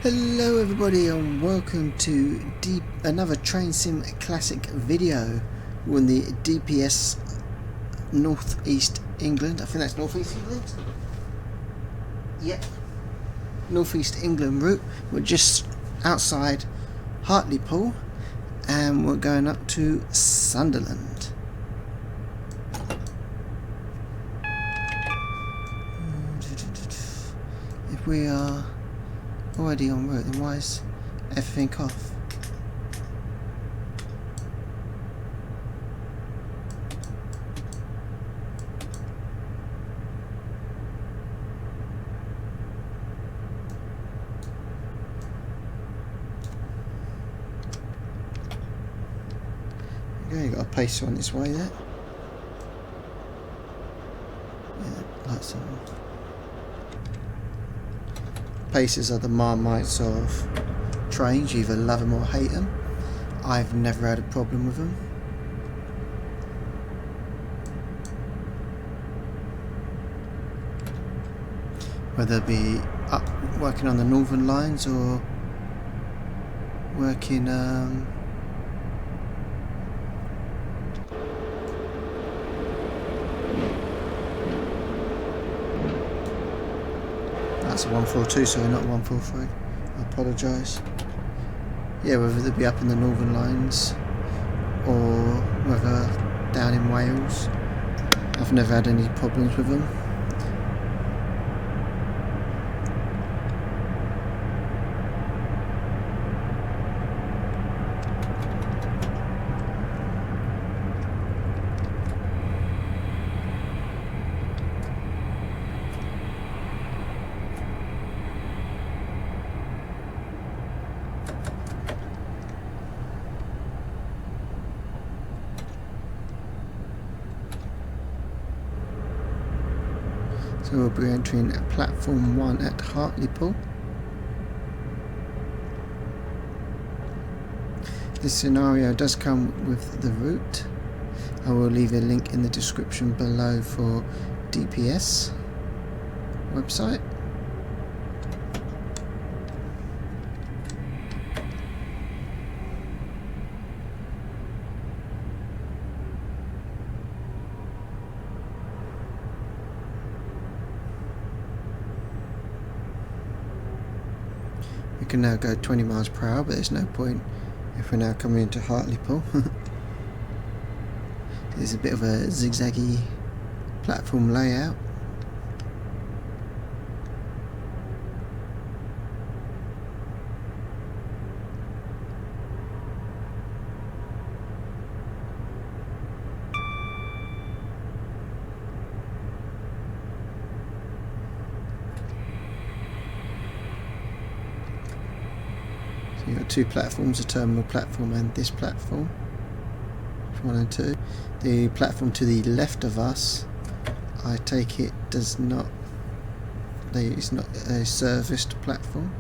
Hello everybody and welcome to another Train Sim Classic video. We're in the DPS Northeast England. I think that's Northeast England? Yep. Northeast England route. We're just outside Hartlepool and we're going up to Sunderland. If we are already en route, then why is everything off? Okay, got a pacer on its way there. Yeah, lights on. Pacers are the marmites of trains. You either love them or hate them. I've never had a problem with them. Whether it be up working on the northern lines or working that's a 142, sorry, not 143. I apologise. Yeah, whether they be up in the northern lines or whether down in Wales, I've never had any problems with them. So we'll be entering platform 1 at Hartlepool. This scenario does come with the route. I will leave a link in the description below for DPS website. We can now go 20 miles per hour, but there's no point if we're now coming into Hartlepool. There's a bit of a zigzaggy platform layout. So you've got two platforms, a terminal platform and this platform, 1 and 2. The platform to the left of us, I take it, does not, it's not a serviced platform.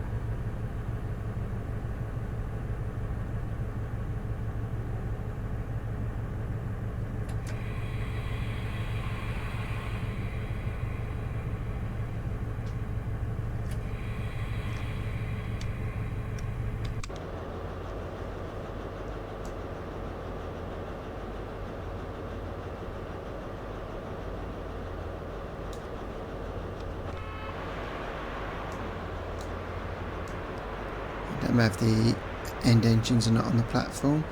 Don't matter if the end engines are not on the platform,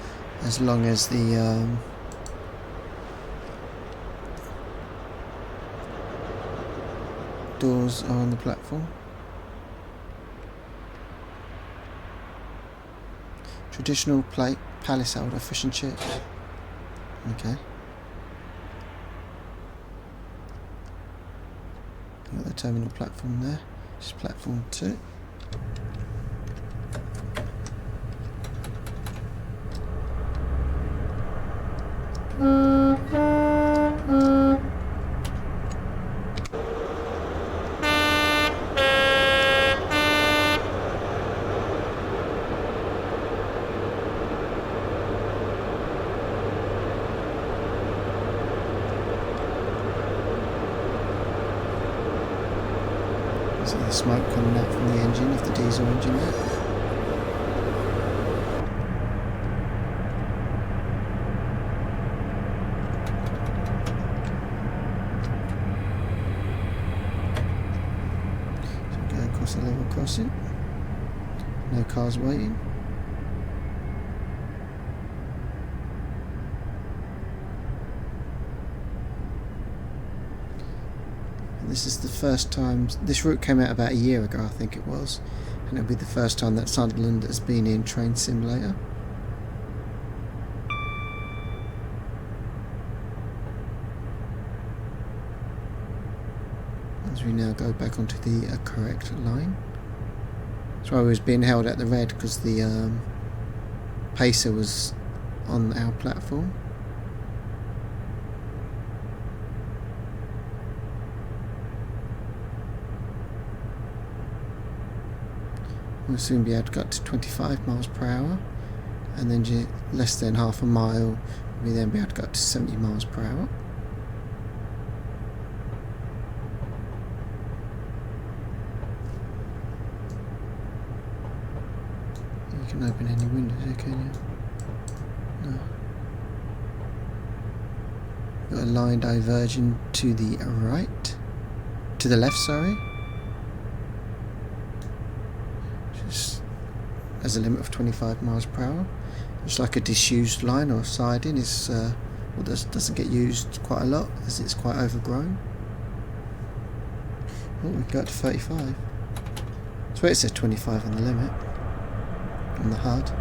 as long as the doors are on the platform. Traditional plate, palace order, fish and chips. Okay. Got the terminal platform there. This is platform 2. See the smoke coming out from the engine of the diesel engine there. So go across the level crossing. No cars waiting. This is the first time, this route came out about a year ago I think it was, and it'll be the first time that Sunderland has been in Train Simulator. As we now go back onto the correct line. That's why we was being held at the red, because the pacer was on our platform. We'll soon be able to get to 25 miles per hour, and then less than half a mile we then be able to go up to 70 miles per hour. You can open any windows here, can you? No. Got a line diverging to the right, to the left, sorry. As a limit of 25 miles per hour. It's like a disused line or siding. It's doesn't get used quite a lot as it's quite overgrown. Oh, we got to 35. That's where it says 25 on the limit on the HUD.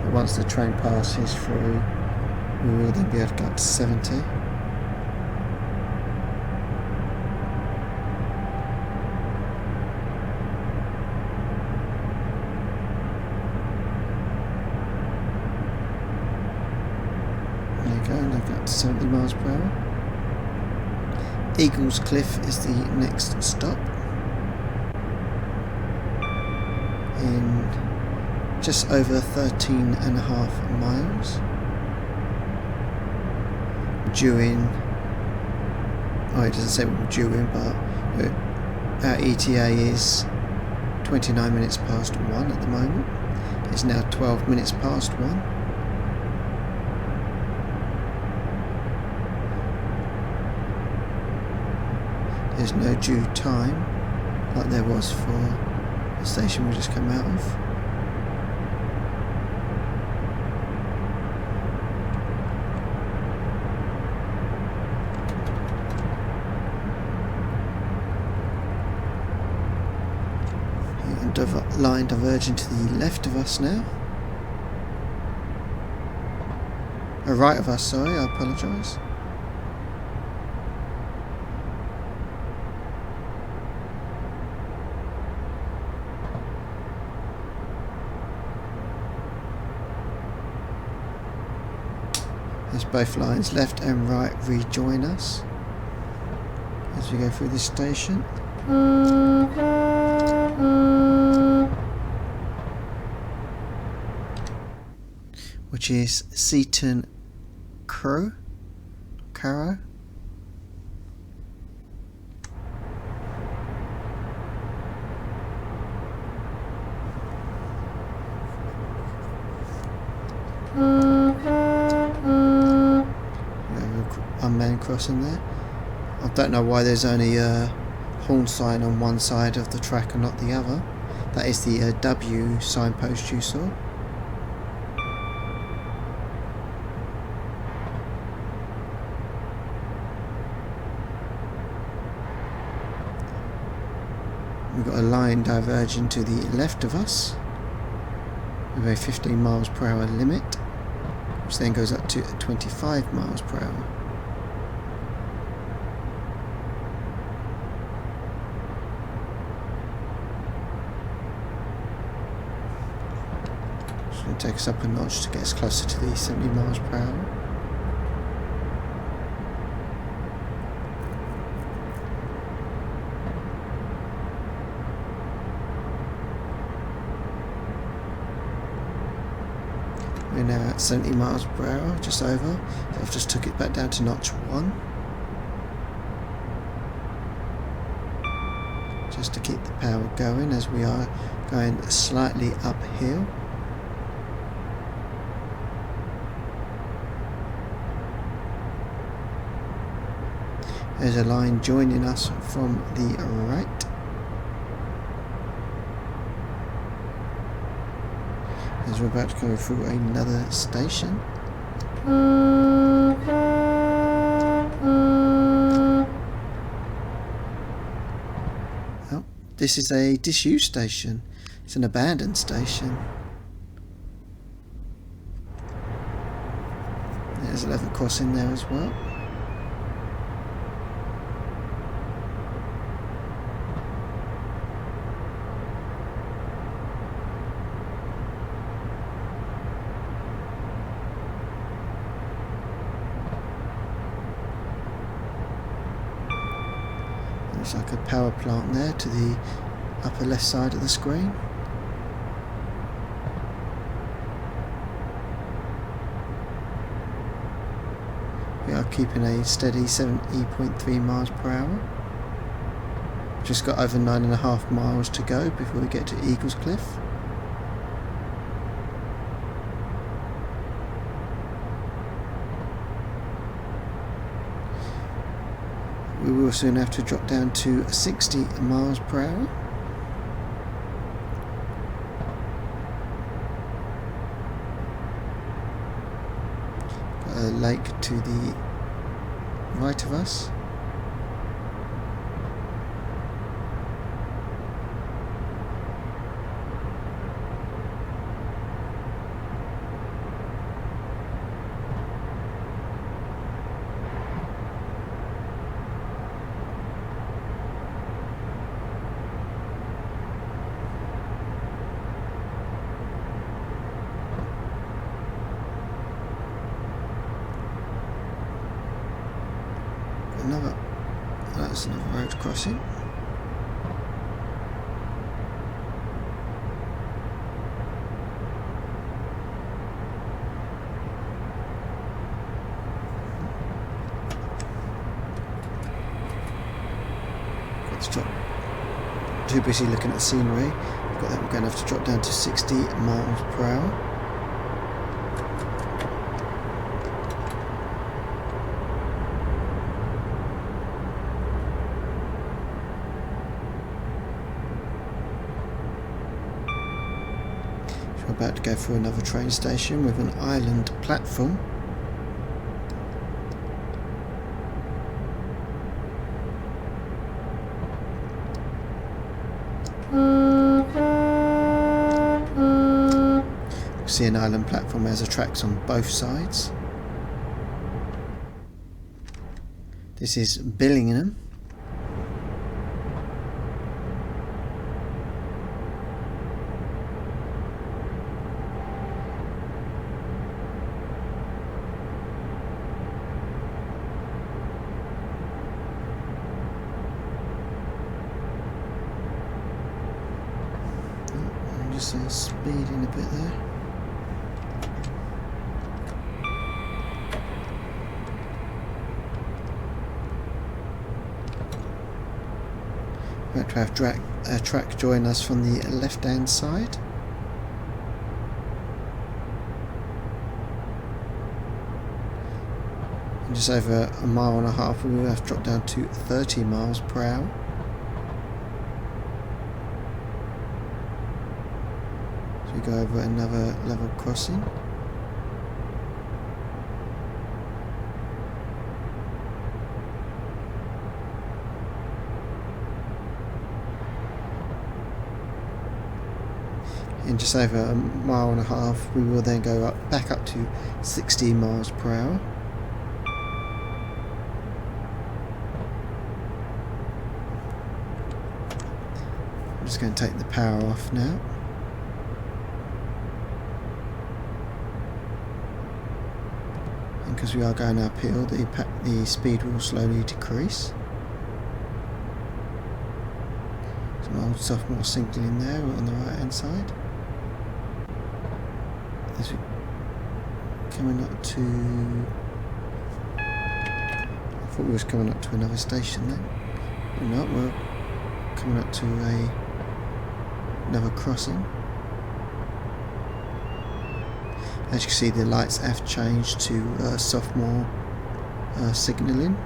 But once the train passes through, we will then be able to go up to 70. And I've got 70 miles per hour. Eagles Cliff is the next stop. In just over 13.5 miles. Due in, oh it doesn't say we're due in, but our ETA is 29 minutes past 1 at the moment. It's now 12 minutes past 1. There's no due time like there was for the station we just come out of. Line diverging to the left of us now. Right of us, sorry, I apologise. As both lines, left and right, rejoin us as we go through this station. Which is Seaton Caro. Unmanned crossing there. I don't know why there's only a horn sign on one side of the track and not the other. That is the W signpost you saw. We've got a line diverging to the left of us with a 15 miles per hour limit, which then goes up to 25 miles per hour. It's going to take us up a notch to get us closer to the 70 miles per hour. We're now at 70 miles per hour, just over. So I've just took it back down to notch 1. Just to keep the power going as we are going slightly uphill. There's a line joining us from the right. As we're about to go through another station. Oh, this is a disused station. It's an abandoned station. There's a level crossing there as well. There's like a power plant there to the upper left side of the screen. We are keeping a steady 70.3 miles per hour. Just got over 9.5 miles to go before we get to Eagles Cliff. We will soon have to drop down to 60 miles per hour. Got a lake to the right of us. That's another road crossing. Got to drop. Too busy looking at the scenery. Got that. We're going to have to drop down to 60 miles per hour. We're about to go through another train station with an island platform. You see an island platform has the tracks on both sides. This is Billingham. Just speeding a bit there. About to have a track join us from the left hand side. And just over 1.5 miles we will have to drop down to 30 miles per hour. So we go over another level crossing. In just over 1.5 miles we will then go back up to 60 miles per hour. I'm just going to take the power off now. And because we are going uphill, the speed will slowly decrease. Some old sophomore signalling there on the right hand side. coming up to... I thought we was coming up to another station then. We're not, we're coming up to another crossing. As you can see, the lights have changed to sophomore signalling.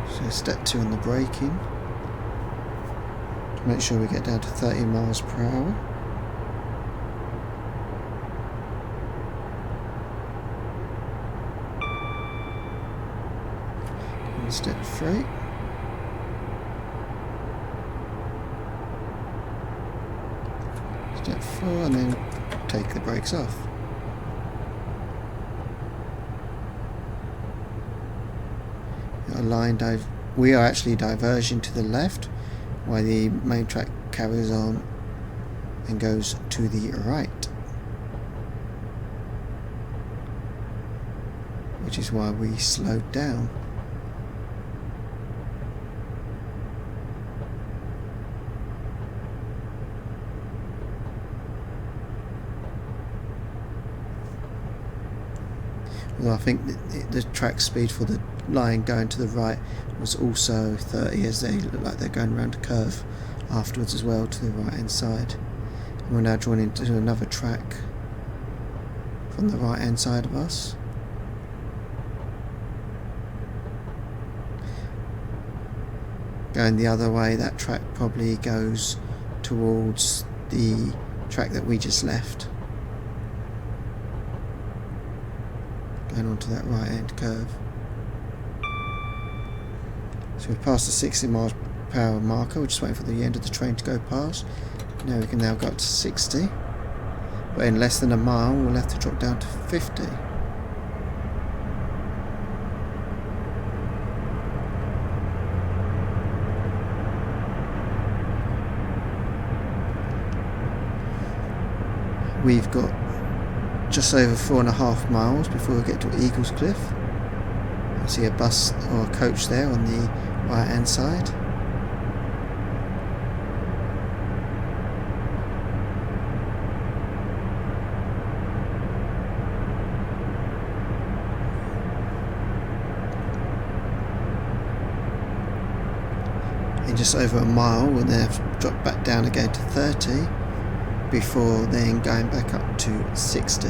So step 2 on the braking. Make sure we get down to 30 miles per hour. And step 3. Step 4, and then take the brakes off. We are actually diverging to the left while the main track carries on and goes to the right, which is why we slowed down. Well, I think the track speed for the line going to the right was also 30, as they look like they're going around a curve afterwards as well to the right hand side. And we're now drawn into another track from the right hand side of us. Going the other way, that track probably goes towards the track that we just left. Going onto that right hand curve. So we've passed the 60 miles per hour marker. We're just waiting for the end of the train to go past. Now we can now go up to 60. But in less than a mile we'll have to drop down to 50. We've got just over 4.5 miles before we get to Eagles Cliff. I see a bus or a coach there on the right hand side. In just over a mile we'll then have to drop back down again to 30 before then going back up to 60.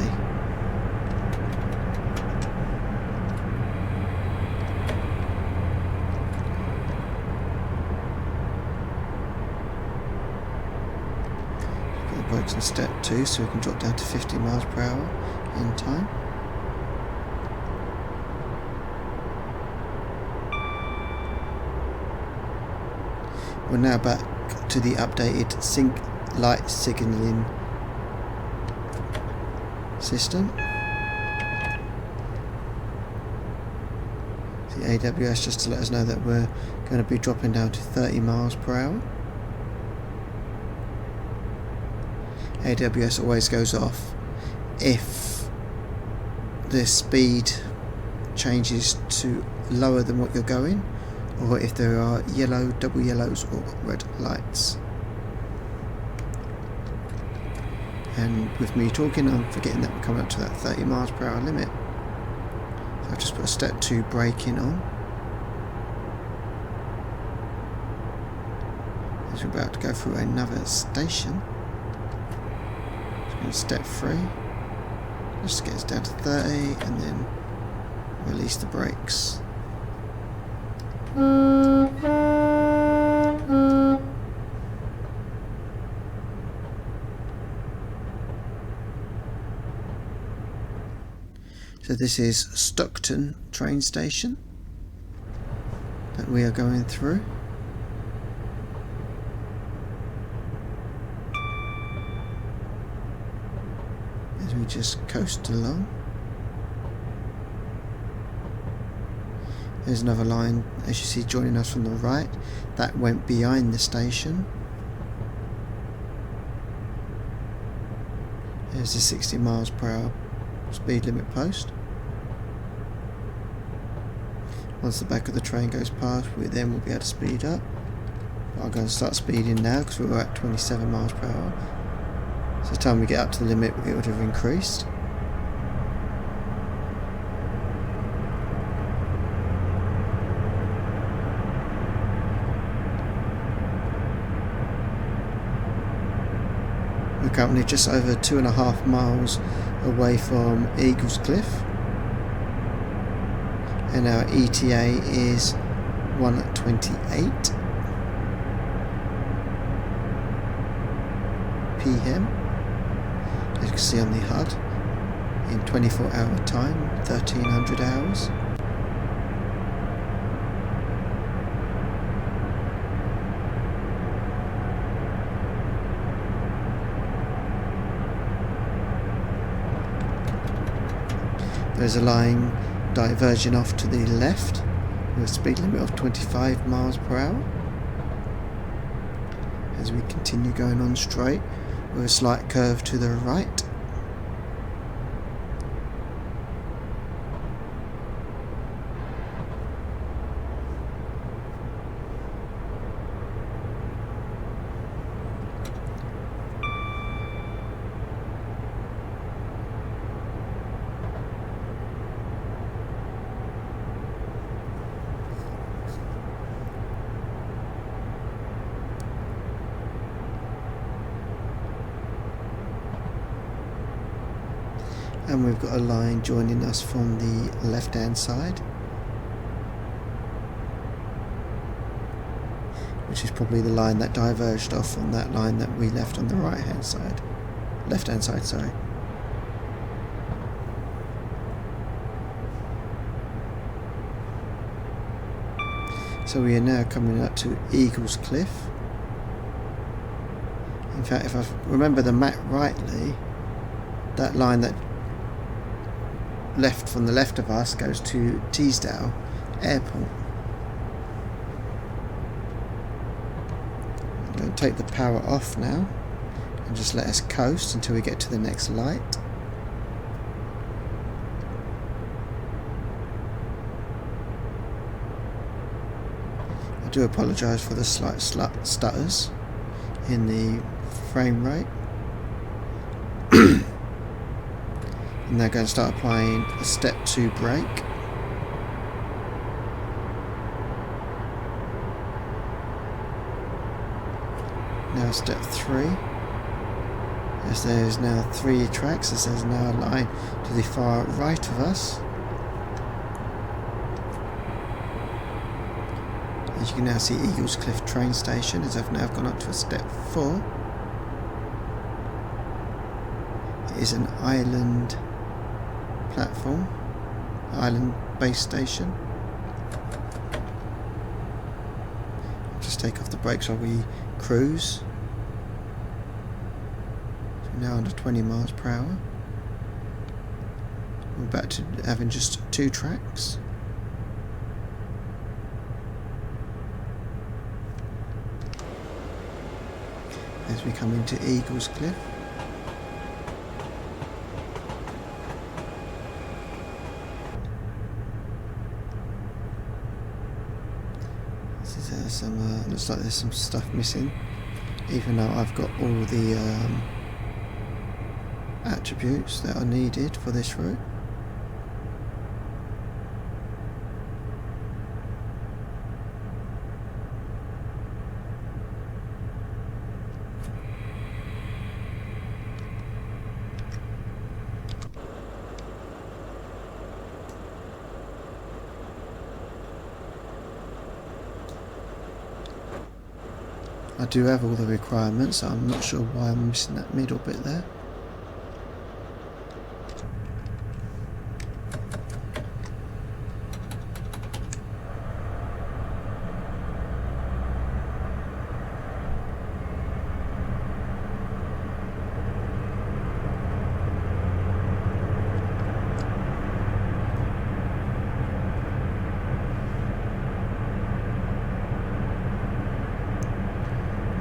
Brakes in step 2 so we can drop down to 50 miles per hour in time. We're now back to the updated sync light signalling system. The AWS just to let us know that we're going to be dropping down to 30 miles per hour. AWS always goes off if the speed changes to lower than what you're going, or if there are yellow, double yellows or red lights. And with me talking I'm forgetting that we're coming up to that 30 miles per hour limit. So I've just put a step 2 braking on. As we're about to go through another station. Step 3, just to get us down to 30 and then release the brakes. So this is Stockton train station that we are going through. As we just coast along. There's another line, as you see, joining us from the right. That went behind the station. There's the 60 miles per hour speed limit post. Once the back of the train goes past, then we'll be able to speed up. But I'm going to start speeding now because we're at 27 miles per hour. So by the time we get up to the limit, it would have increased. We're currently just over 2.5 miles away from Eagles Cliff, and our ETA is 1:28 PM. As you can see on the HUD, in 24-hour time, 1300 hours. There's a line diverging off to the left with a speed limit of 25 miles per hour. As we continue going on straight with a slight curve to the right. And we've got a line joining us from the left hand side, which is probably the line that diverged off from that line that we left on the right hand side, left hand side, sorry. So we are now coming up to Eagles Cliff. In fact, if I remember the map rightly, that line that left from the left of us goes to Teesdale Airport. I'm going to take the power off now and just let us coast until we get to the next light. I do apologise for the slight stutters in the frame rate. And they're going to start applying a step 2 brake. Now step 3. As there's now 3 tracks, as there's now a line to the far right of us. As you can now see Eagles Cliff train station, as I've now gone up to a step 4. It is an island platform, island base station. Just take off the brakes while we cruise. So now under 20 miles per hour. We're back to having just 2 tracks. As we come into Eagles Cliff. Looks like there's some stuff missing, even though I've got all the attributes that are needed for this route. I do have all the requirements, so I'm not sure why I'm missing that middle bit there.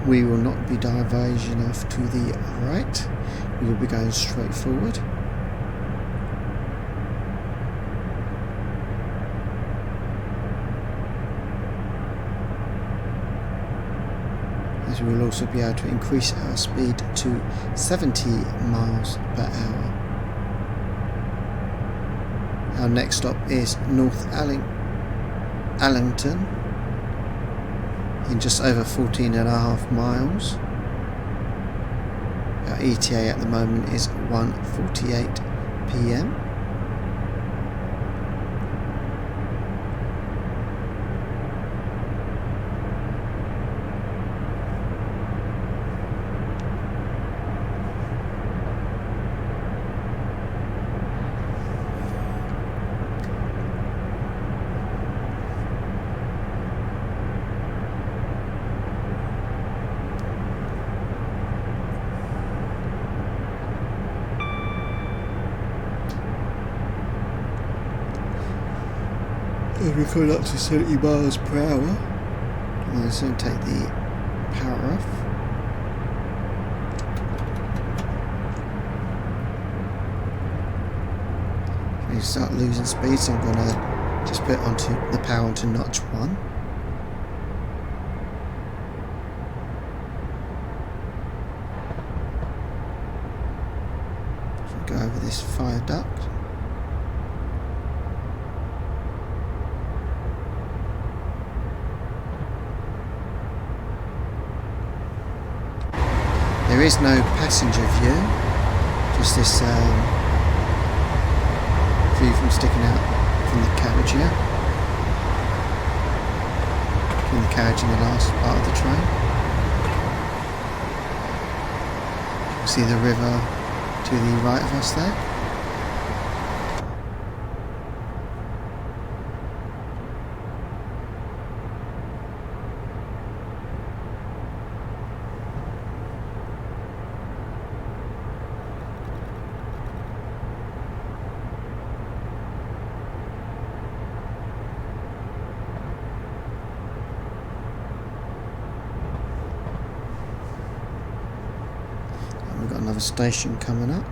We will not be diverging off to the right, we will be going straight forward. as we will also be able to increase our speed to 70 miles per hour. Our next stop is North Allington in just over 14.5 miles. Our ETA at the moment is 1:48 PM. And we're going up to 70 miles per hour. I'm going to soon take the power off. We start losing speed, so I'm going to just put onto the power onto notch 1. So go over this fire duct. There is no passenger view, just this view from sticking out from the carriage here. Between the carriage and the last part of the train. You can see the river to the right of us there. We've got another station coming up.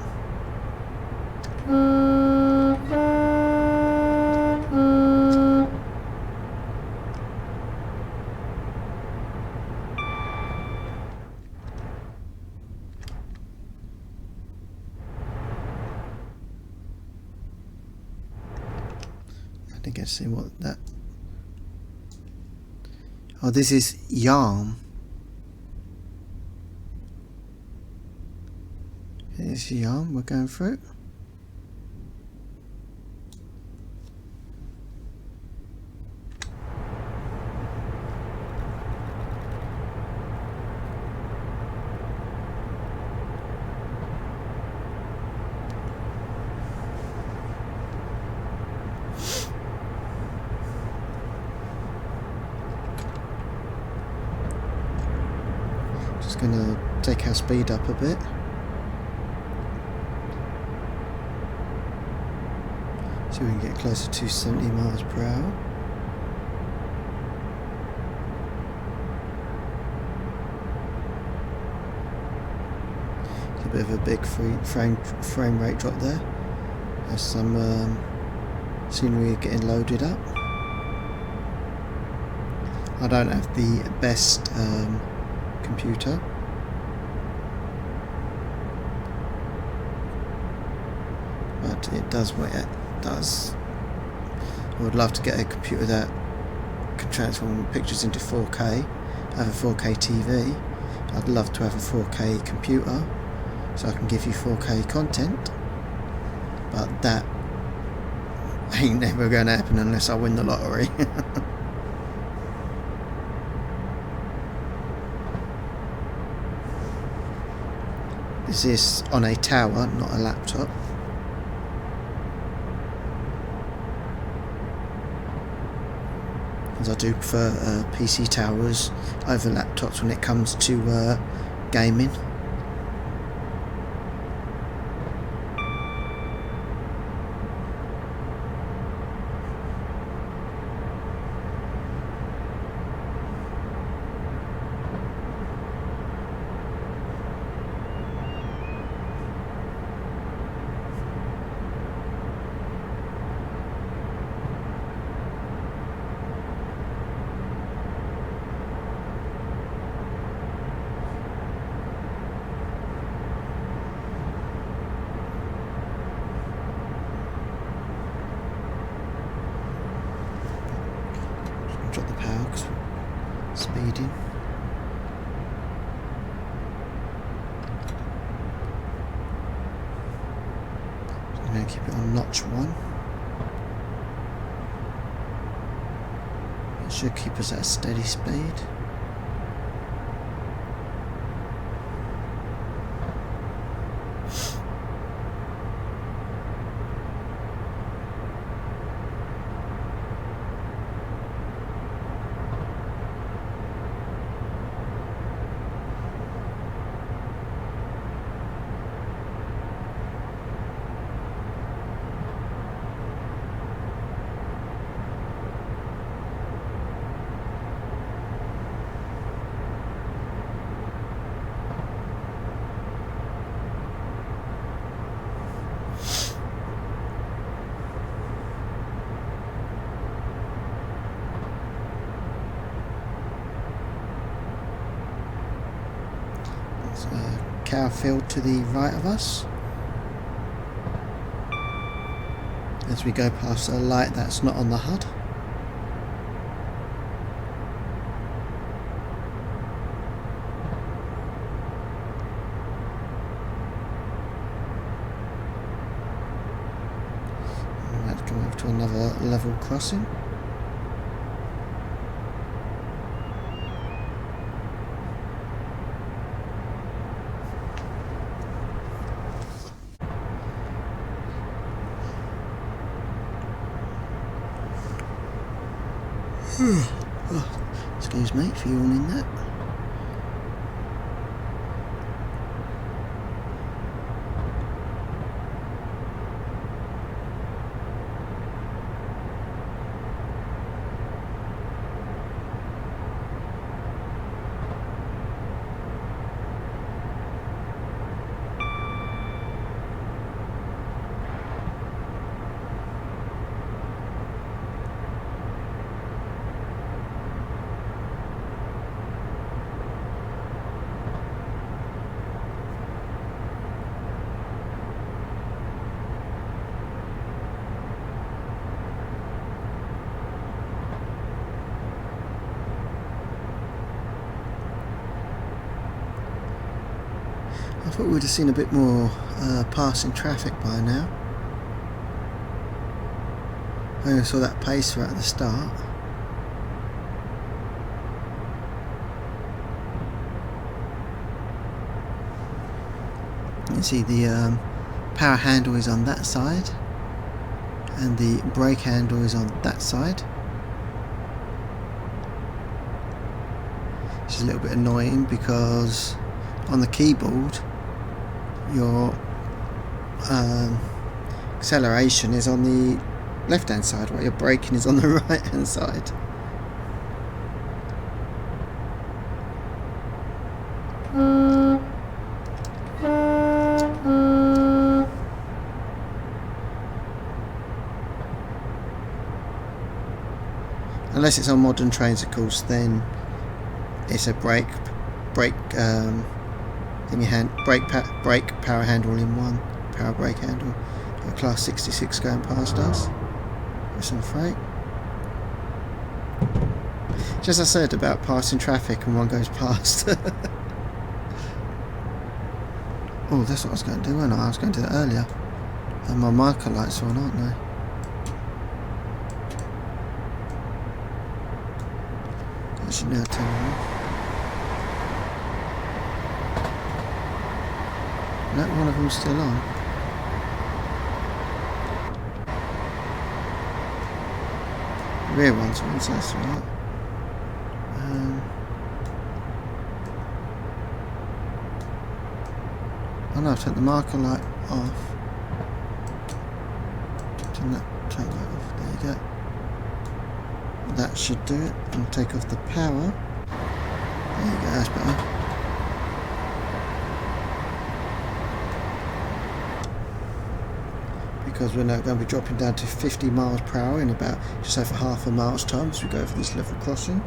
I think I see what that... Oh, this is Yarm. Here's Yarm, we're going through. Just gonna take our speed up a bit. So we can get closer to 70 miles per hour. It's a bit of a big frame rate drop there. There's some scenery getting loaded up. I don't have the best computer. But it does what it does. I would love to get a computer that can transform pictures into 4K. I have a 4K TV. I'd love to have a 4K computer so I can give you 4K content, but that ain't never going to happen unless I win the lottery. This is on a tower, not a laptop. As I do prefer PC towers over laptops when it comes to gaming. because speeding. So I'm going to keep it on notch 1. It should keep us at a steady speed. Cow field to the right of us as we go past a light that's not on the HUD. And that's coming over to another level crossing. Oh, excuse me for yawning that. I thought we'd have seen a bit more passing traffic by now. I only saw that pacer at the start. You can see the power handle is on that side and the brake handle is on that side. Which is a little bit annoying because on the keyboard your acceleration is on the left hand side while your braking is on the right hand side. Unless it's on modern trains, of course, then it's a brake power handle in one, power brake handle. A class 66 going past us with some freight. Just as I said about passing traffic and one goes past. Oh, that's what I was going to do, wasn't I? I was going to do that earlier. And my marker lights are on, aren't they? I should now turn them off. No, one of them's still on. The rear one's on, so that's right. Oh no, I've turned the marker light off. Turn that tail light off, there you go. That should do it. And take off the power. There you go, that's better. Because we're now going to be dropping down to 50 miles per hour in about just over half a mile's time as we go over this level crossing.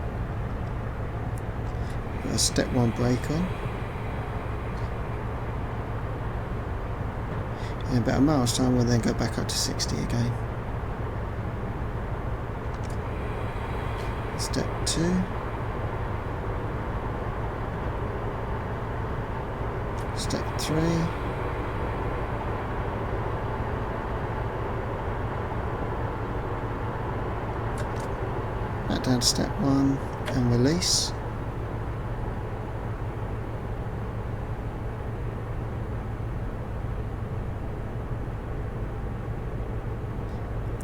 Got a step 1 brake on. In about a mile's time we'll then go back up to 60 again. Step 2. Step 3. Back down to step 1 and release.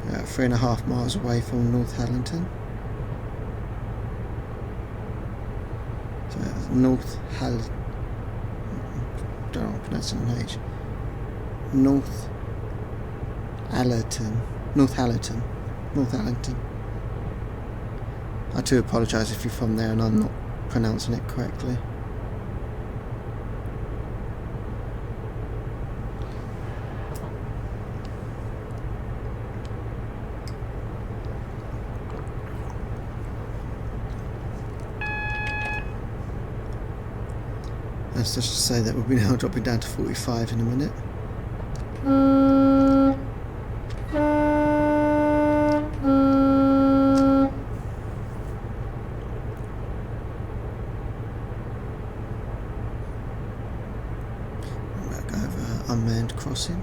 About 3.5 miles away from North Harlington. So North Harlington. Don't know how to pronounce it on H. North Allerton. North Allerton. North Allerton. I do apologise if you're from there and I'm not pronouncing it correctly. Let's just say that we'll be now dropping down to 45 in a minute. We'll go over unmanned crossing.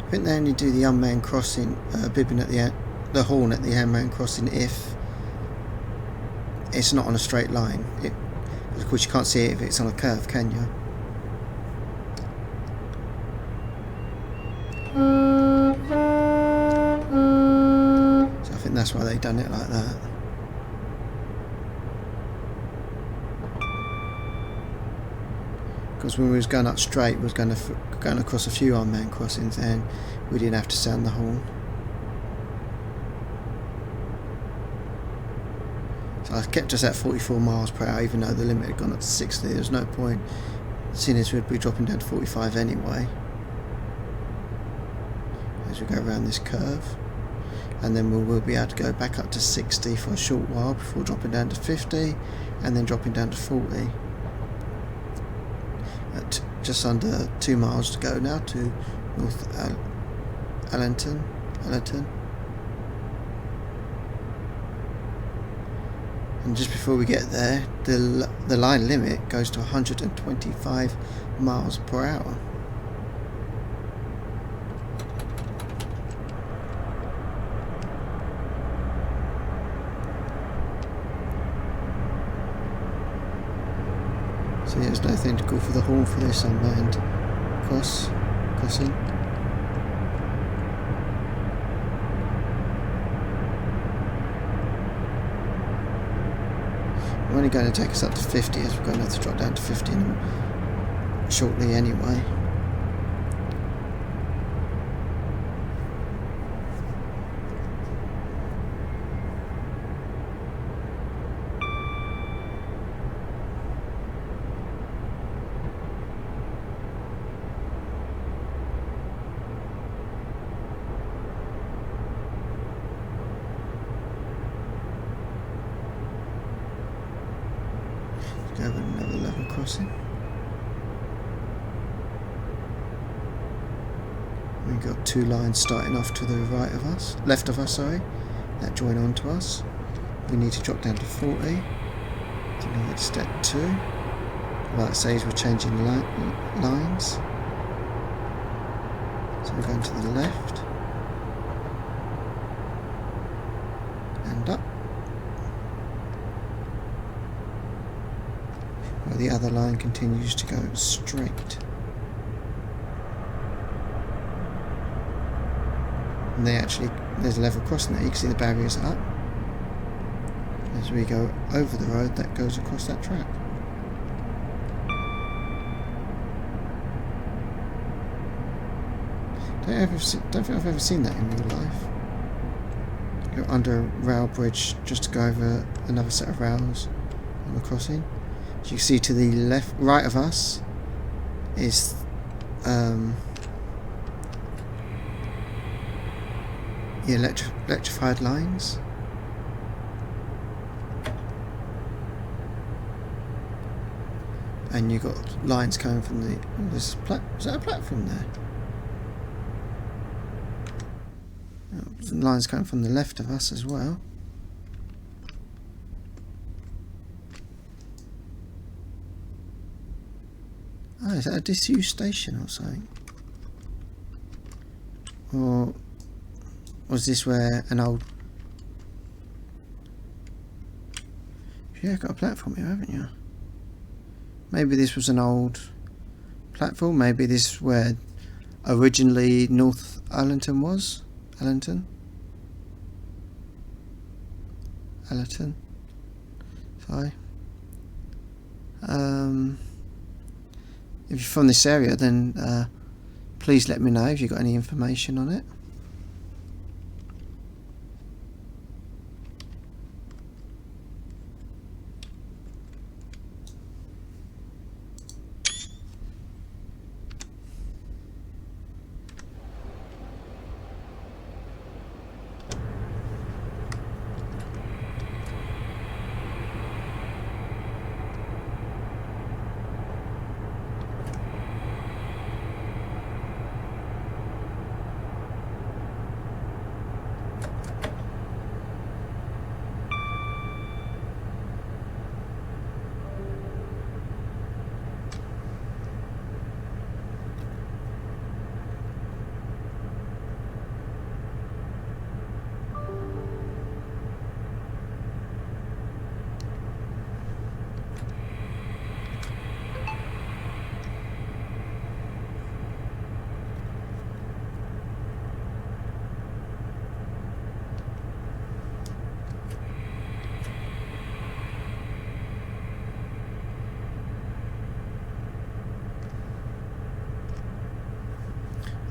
I think they only do the unmanned crossing, bibbing at the horn at the unmanned crossing if it's not on a straight line. Of course, you can't see it if it's on a curve, can you? So I think that's why they've done it like that. Because when we was going up straight, we was going across a few unmanned crossings and we didn't have to sound the horn. So I kept us at 44 miles per hour even though the limit had gone up to 60. There's no point, seeing as we'd be dropping down to 45 anyway. As we go around this curve. And then we'll be able to go back up to 60 for a short while before dropping down to 50 and then dropping down to 40. At just under 2 miles to go now to North Allerton. And just before we get there, the line limit goes to 125 miles per hour. So yeah, there's nothing to call for the horn for this unmanned crossing. We're only going to take us up to 50 as we're going to have to drop down to 50 shortly anyway. Go over another level crossing. We've got two lines starting off to the left of us, that join on to us. We need to drop down to 40. So we get step 2. Like it says, we're changing lines. So we're going to the left and up. While the other line continues to go straight. And there's a level crossing there, you can see the barriers up. As we go over the road that goes across that track. Don't think I've ever seen that in real life. Go under a rail bridge just to go over another set of rails on the crossing. As you can see to the right of us is the electrified lines. and you've got lines coming from the... Oh, there's is that a platform there? Oh, there's lines coming from the left of us as well. Oh, is that a disused station or something? Or was this where an old... Yeah, got a platform here, haven't you? Maybe this was an old platform. Maybe this is where originally North Allerton was. Allerton. Sorry. If you're from this area, then please let me know if you've got any information on it.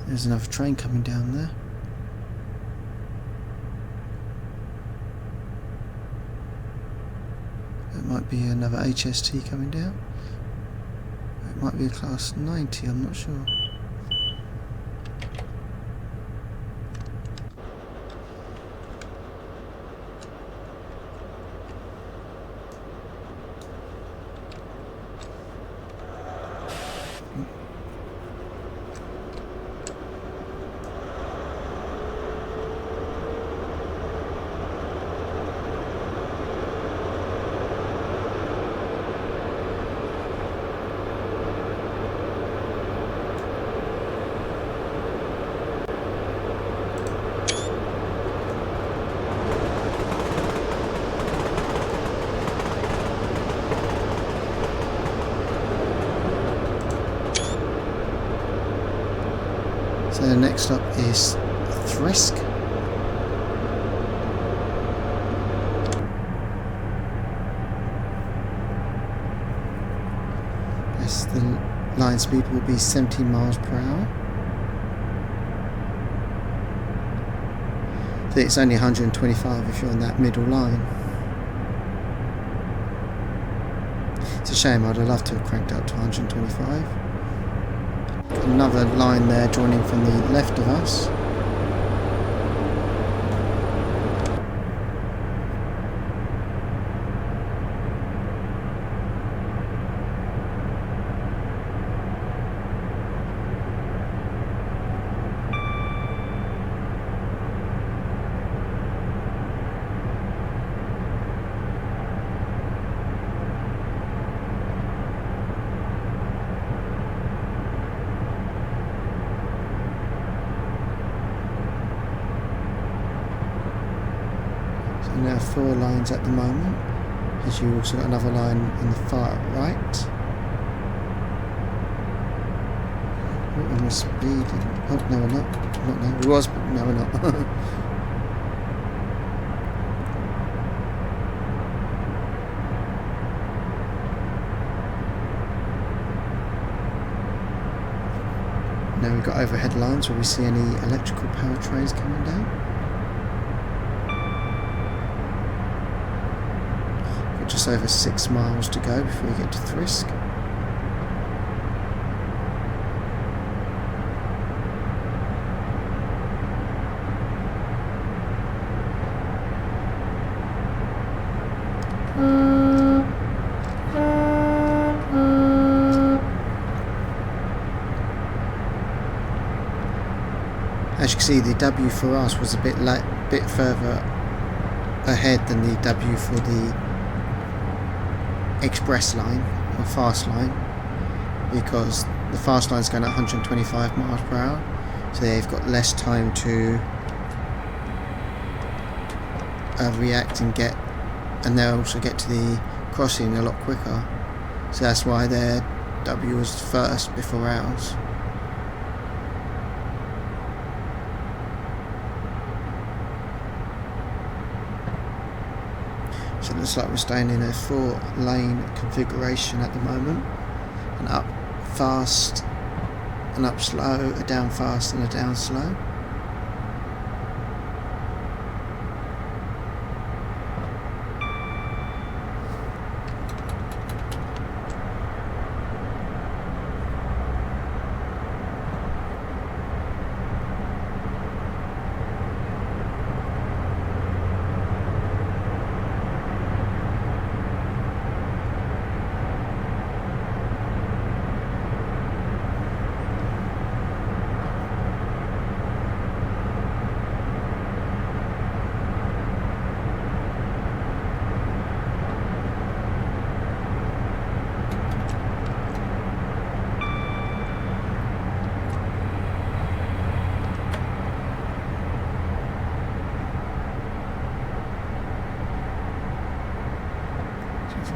There's another train coming down there. It might be another HST coming down. It might be a class 90, I'm not sure. So the next stop is Thrisk. Yes, the line speed will be 17 miles per hour. I think it's only 125 if you're on that middle line. It's a shame, I'd have loved to have cranked up to 125. Another line there joining from the left of us. Now 4 lines at the moment, as you also got another line on the far right. Oh, and we're speeding. Oh no, we're not. Not now. We was, but no, we're not. Now we've got overhead lines. Will we see any electrical power trays coming down? Just over 6 miles to go before we get to Thrisk. As you can see, the W for us was a bit further ahead than the W for the express line or fast line, because the fast line is going at 125 miles per hour, so they've got less time to react and they'll also get to the crossing a lot quicker. So that's why their W was first before ours. So it looks like we're staying in a 4-lane configuration at the moment. An up fast, an up slow, a down fast and a down slow.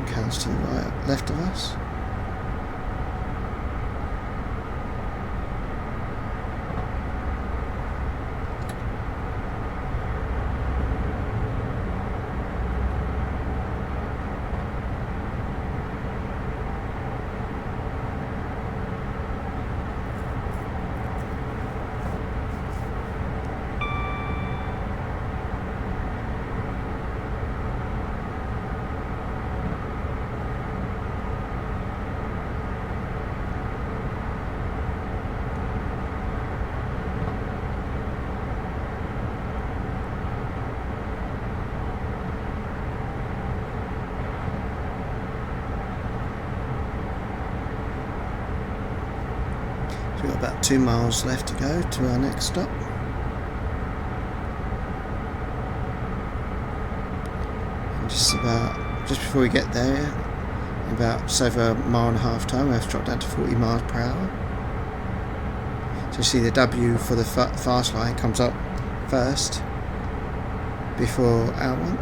Cows to the right, left of us. We've got about 2 miles left to go to our next stop. And just before we get there, about just over a mile and a half time, we have to drop down to 40 miles per hour. So you see the W for the fast line comes up first before our one.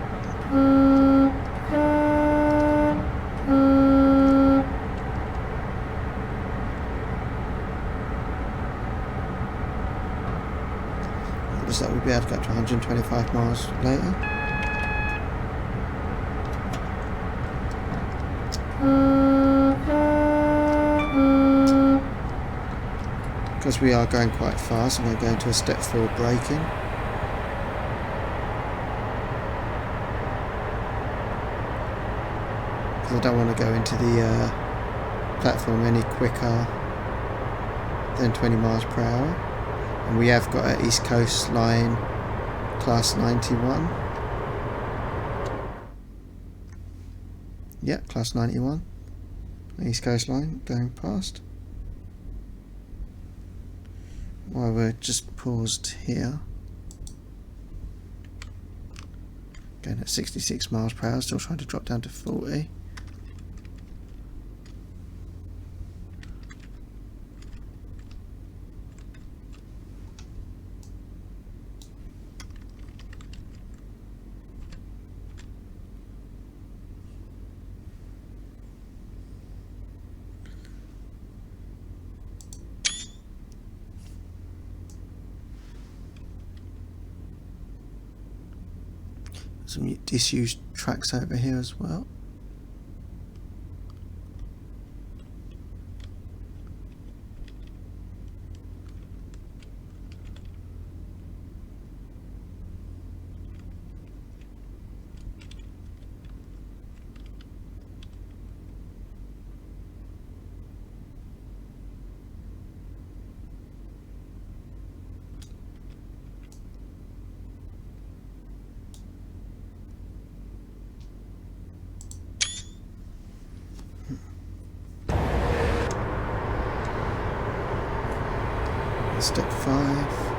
Looks like we'll be able to get to 125 miles later. Because we are going quite fast, I'm going to go into a step 4 braking. Because I don't want to go into the platform any quicker than 20 miles per hour. And we have got an East Coast line class 91. Yeah, class 91. East Coast line going past. While we're just paused here. Going at 66 miles per hour, still trying to drop down to 40. Some disused tracks over here as well. Step 5.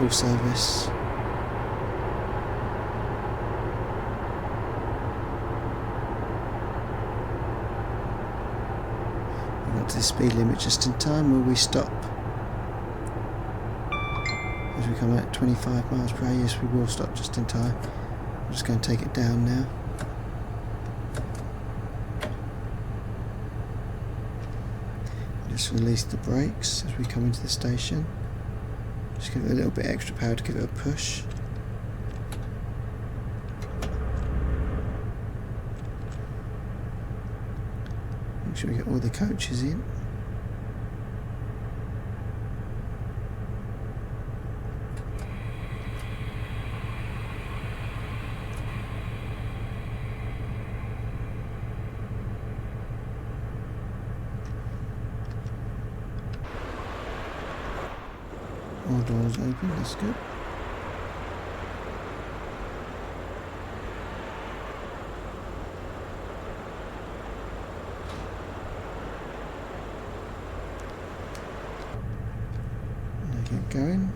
full service. We got to the speed limit just in time. Will we stop as we come at 25 miles per hour? Yes, we will stop just in time. I'm just going to take it down now. Just release the brakes as we come into the station. Just give it a little bit extra power to give it a push. Make sure we get all the coaches in. All doors open, that's good. Now get going.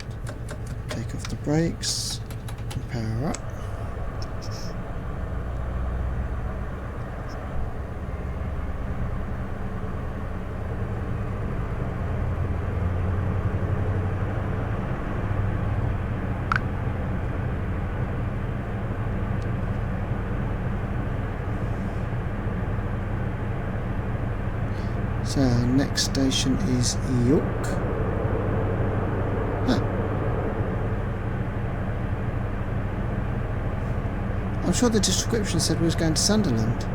Take off the brakes and power up. So our next station is York. Huh. I'm sure the description said we was going to Sunderland.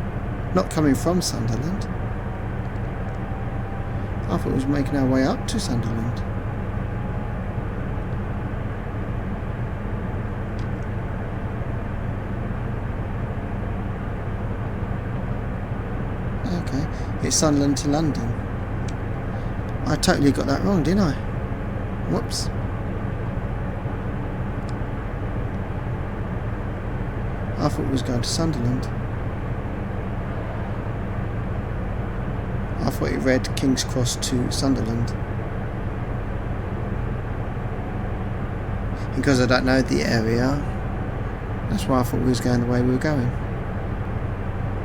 Not coming from Sunderland. I thought we was making our way up to Sunderland. Okay, it's Sunderland to London. I totally got that wrong, didn't I? Whoops. I thought we was going to Sunderland. I thought it read King's Cross to Sunderland. Because I don't know the area, that's why I thought we was going the way we were going.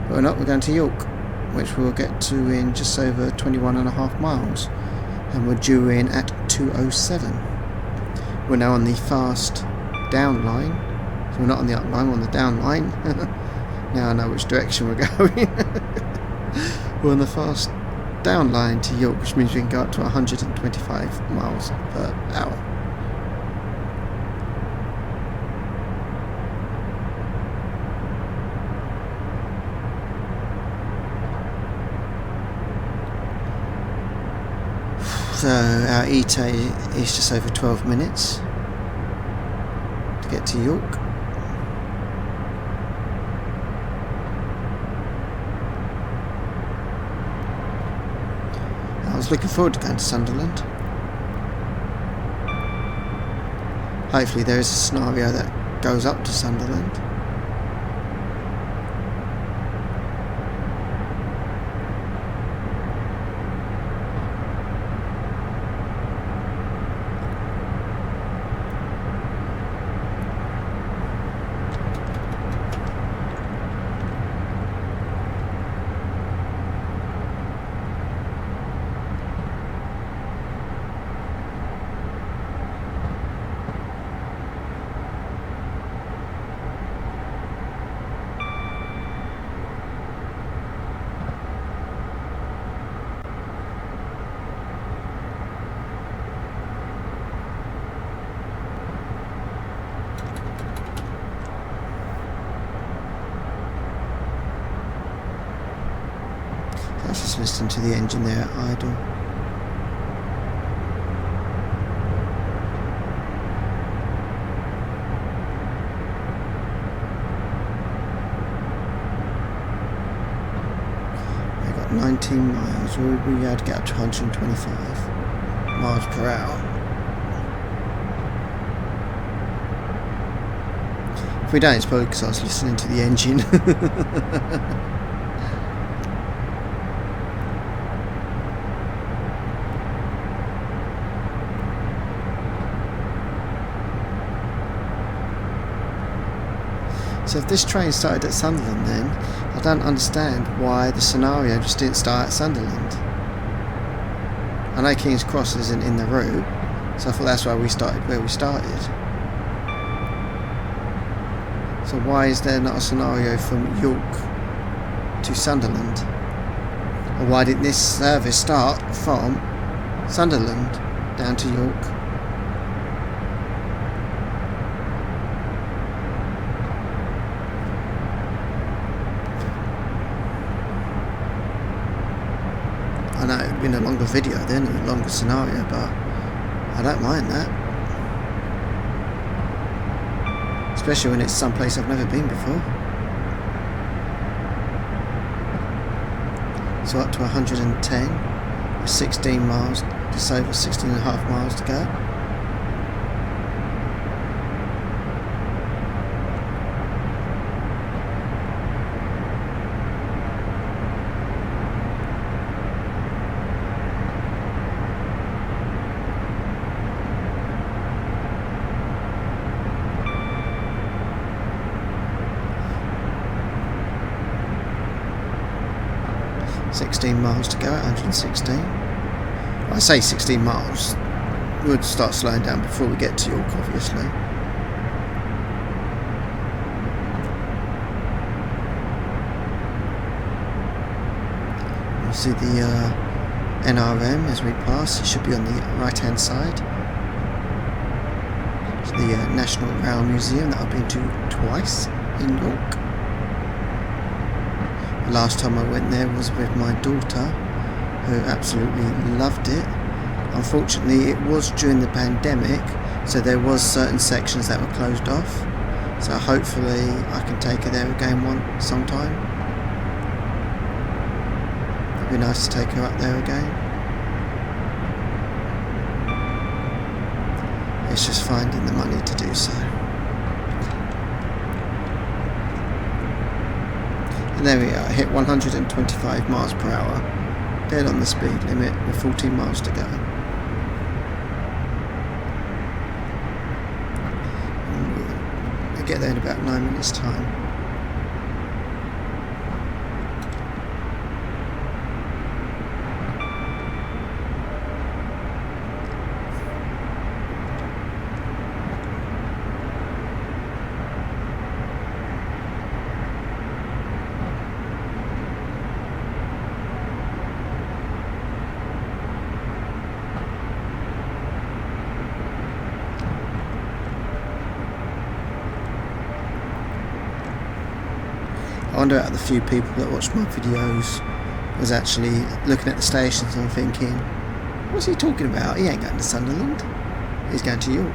But we're not, we're going to York, which we'll get to in just over 21.5 miles, and we're due in at 2:07. We're now on the fast down line, so we're not on the up line, we're on the down line. Now I know which direction we're going. We're on the fast down line to York, which means we can go up to 125 miles per hour. So our ETA is just over 12 minutes to get to York. I was looking forward to going to Sunderland. Hopefully there is a scenario that goes up to Sunderland. I was just listening to the engine there at idle. I got 19 miles, we had to get up to 125 miles per hour. If we don't, it's probably because I was listening to the engine. So if this train started at Sunderland, then I don't understand why the scenario just didn't start at Sunderland. I know King's Cross isn't in the route, so I thought that's why we started where we started. So why is there not a scenario from York to Sunderland? Or why didn't this service start from Sunderland down to York? I know it would have been a longer video then, a longer scenario, but I don't mind that. Especially when it's someplace I've never been before. So up to 110, 16 miles, just over 16 and a half miles to go. Miles to go at 116. I say 16 miles. We'll start slowing down before we get to York, obviously. You'll see the NRM as we pass. It should be on the right hand side. It's the National Rail Museum that I've been to twice in York. The last time I went there was with my daughter, who absolutely loved it. Unfortunately, it was during the pandemic, so there was certain sections that were closed off. So hopefully I can take her there again sometime. It'd be nice to take her up there again. It's just finding the money to do so. And there we are, hit 125 miles per hour, dead on the speed limit with 14 miles to go. And we'll get there in about 9 minutes time. I wonder out of the few people that watched my videos was actually looking at the stations and thinking, what's he talking about? He ain't going to Sunderland. He's going to York.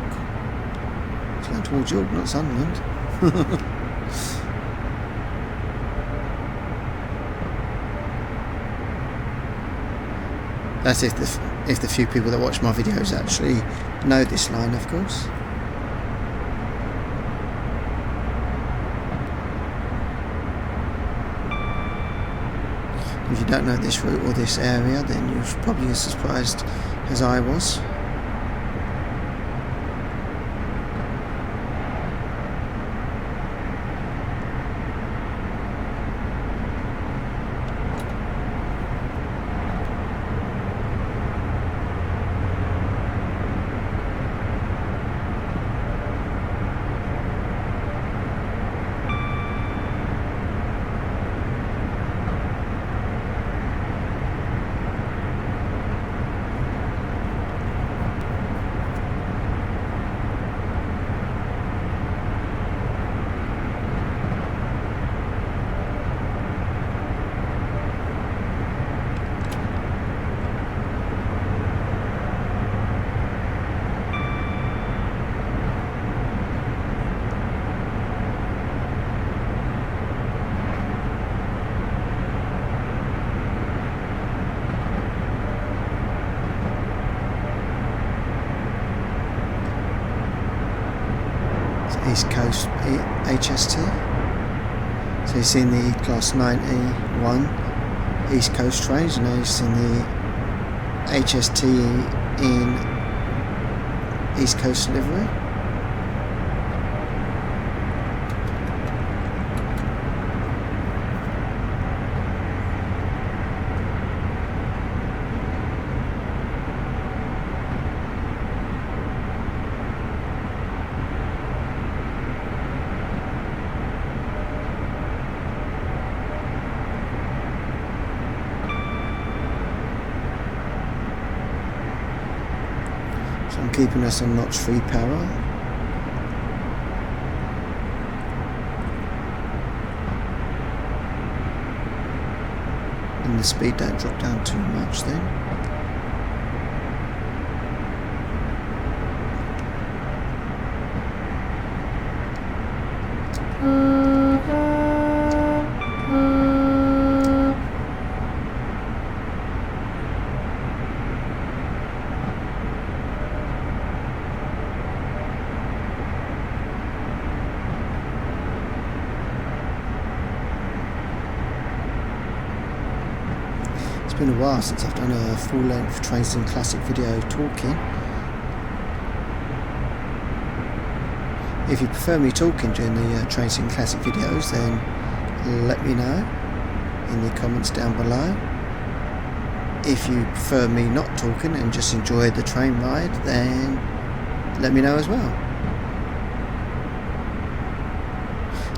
He's going towards York, not Sunderland. That's if the few people that watch my videos actually know this line, of course. If you don't know this route or this area, then you're probably as surprised as I was. East Coast HST. So you've seen the Class 91 East Coast trains, and now you've seen the HST in East Coast livery. So I'm keeping us on notch 3 power. And the speed don't drop down too much then. It's been a while since I've done a full-length Train Sim Classic video talking. If you prefer me talking during the Train Sim Classic videos, then let me know in the comments down below. If you prefer me not talking and just enjoy the train ride, then let me know as well.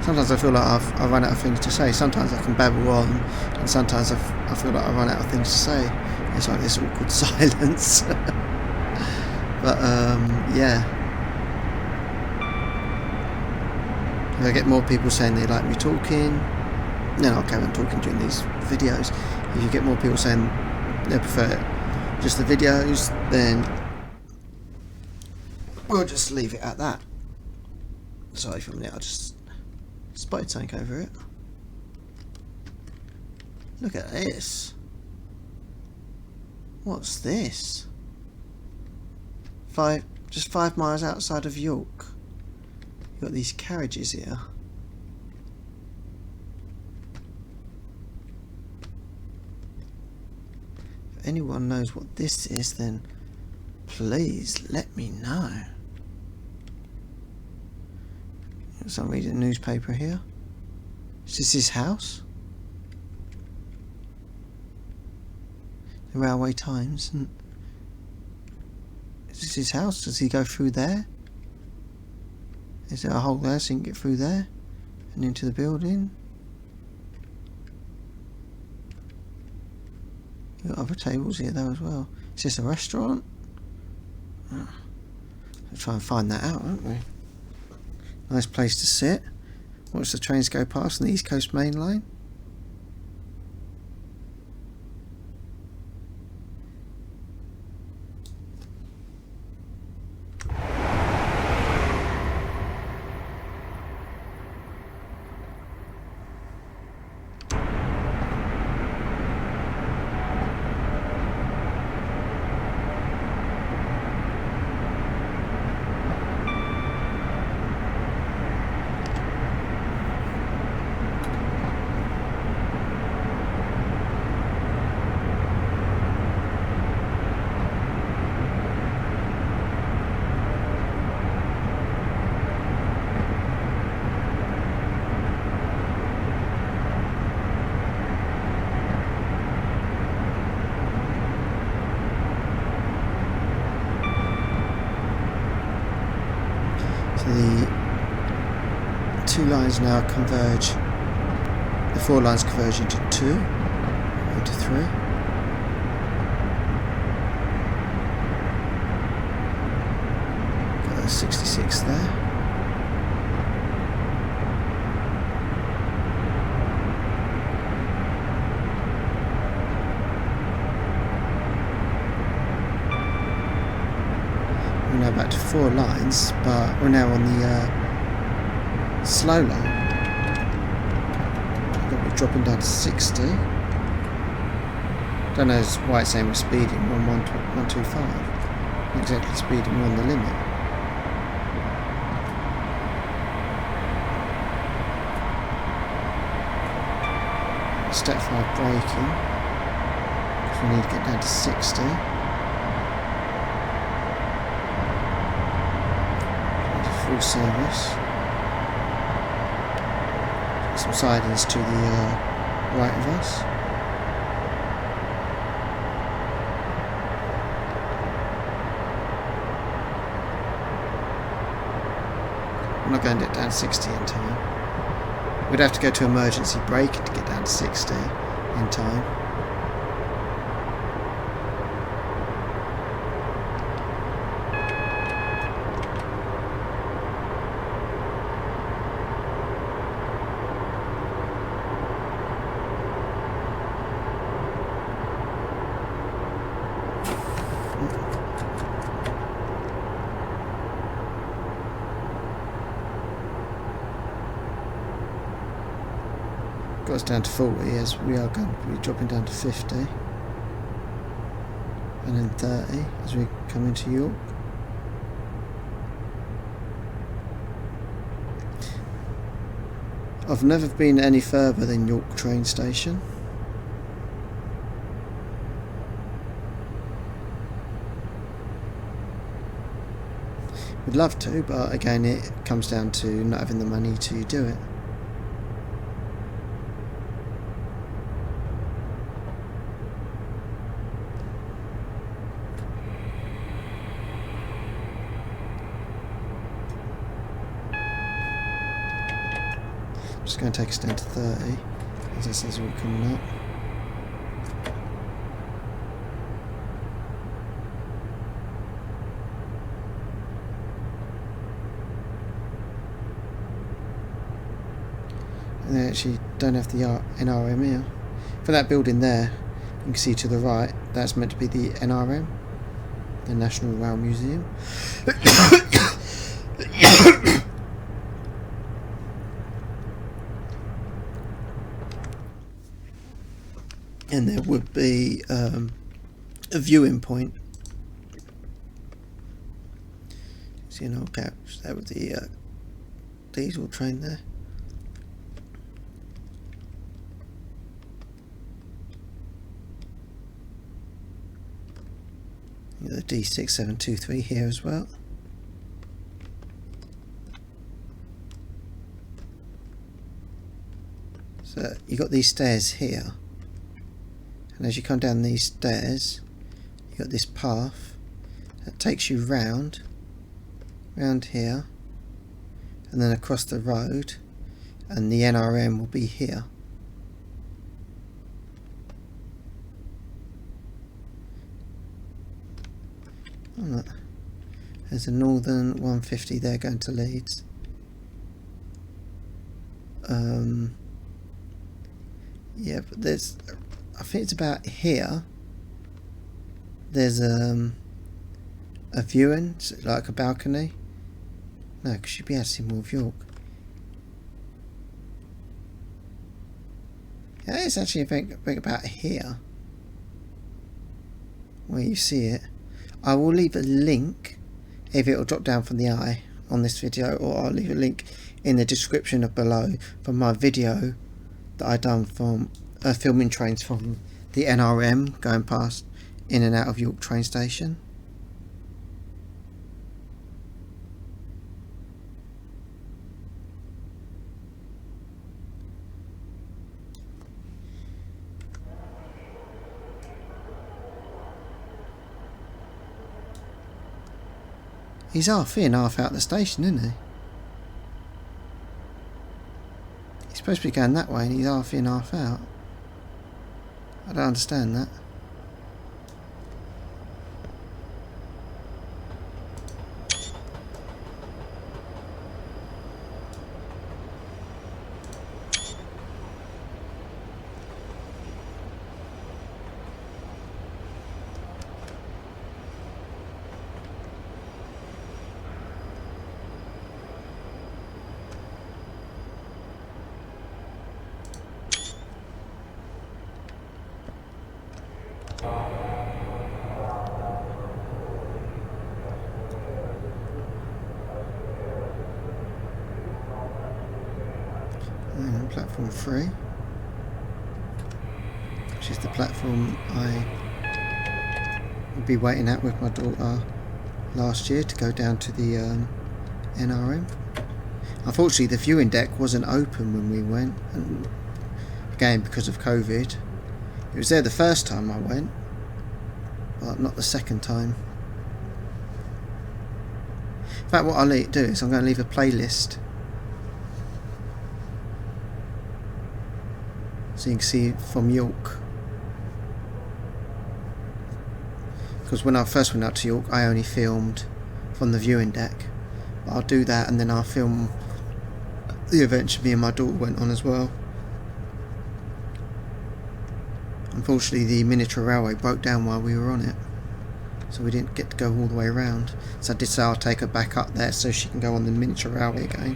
Sometimes I feel like I've run out of things to say. Sometimes I can babble on, and sometimes I feel like I run out of things to say. It's like this awkward silence. But yeah. If I get more people saying they like me talking, then I'll carry on talking during these videos. If you get more people saying they prefer just the videos, then we'll just leave it at that. Sorry for a minute, I just spotted something over it. Look at this. What's this? Just 5 miles outside of York. You've got these carriages here. If anyone knows what this is, then please let me know. So I'm reading a newspaper here. Is this his house? The Railway Times. And is this his house? Does he go through there? Is there a hole there so you can get through there and into the building? You've got other tables here though as well. Is this a restaurant? Oh. We'll try and find that out, won't we? Nice place to sit. Watch the trains go past on the East Coast Main Line. The 2 lines now converge, the 4 lines converge into 2, into 3. Got that 66 there. We're now back to 4 lines, but we're now on the slow line. We're dropping down to 60. Don't know why it's saying we're speeding. We're on 125. Not exactly speeding, we're on the limit. Step 5 braking, because we need to get down to 60. Full service. Some sidings to the right of us. I'm not going to get down to 60 in time. We'd have to go to emergency braking to get down to 60 in time. got us down to 40, as we are going to be dropping down to 50. And then 30 as we come into York. I've never been any further than York train station. Would love to, but again it comes down to not having the money to do it. Just going to take us down to 30, as this is all coming up. And they actually don't have the NRM here. For that building there, you can see to the right, that's meant to be the NRM, the National Rail Museum. And there would be a viewing point. See an old couch there with the diesel train there. The D6723 here as well. So you got these stairs here. And as you come down these stairs, you got this path that takes you round here, and then across the road, and the NRM will be here. There's a Northern 150 there going to Leeds. Yeah, but there's, I think it's about here. There's a viewing, like a balcony. No, because you'd be able to see more of York. Yeah, it's actually a thing about here, where you see it. I will leave a link, if it will drop down from the eye on this video, or I'll leave a link in the description of below for my video that I done from filming trains from the NRM going past in and out of York train station. He's half in, half out the station, isn't he? He's supposed to be going that way and he's half in, half out. I don't understand that. Platform 3, which is the platform I would be waiting at with my daughter last year to go down to the NRM. Unfortunately, the viewing deck wasn't open when we went, and again because of COVID. It was there the first time I went, but not the second time. In fact, what I'll do is I'm going to leave a playlist so you can see it from York. Because when I first went out to York, I only filmed from the viewing deck. But I'll do that, and then I'll film the adventure me and my daughter went on as well. Unfortunately, the miniature railway broke down while we were on it, so we didn't get to go all the way around. So I did say I'll take her back up there so she can go on the miniature railway again.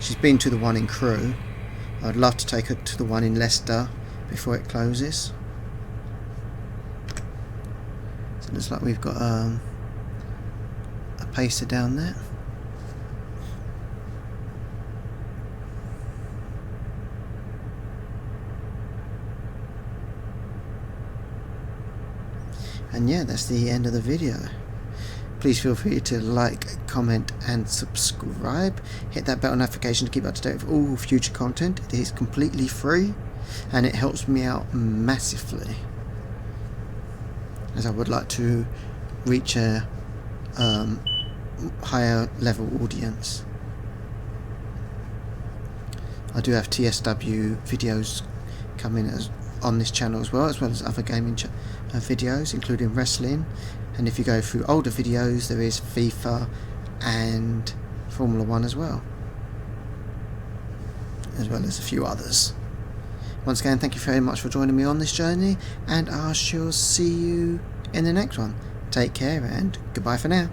She's been to the one in Crewe, I'd love to take it to the one in Leicester before it closes. So it looks like we've got a pacer down there. And yeah, that's the end of the video. Please feel free to like, comment and subscribe. Hit that bell notification to keep up to date with all future content. It is completely free and it helps me out massively, as I would like to reach a higher level audience. I do have TSW videos coming on this channel as well as other gaming videos, including wrestling. And if you go through older videos, there is FIFA and Formula 1 as well as a few others. Once again, thank you very much for joining me on this journey, and I shall see you in the next one. Take care and goodbye for now.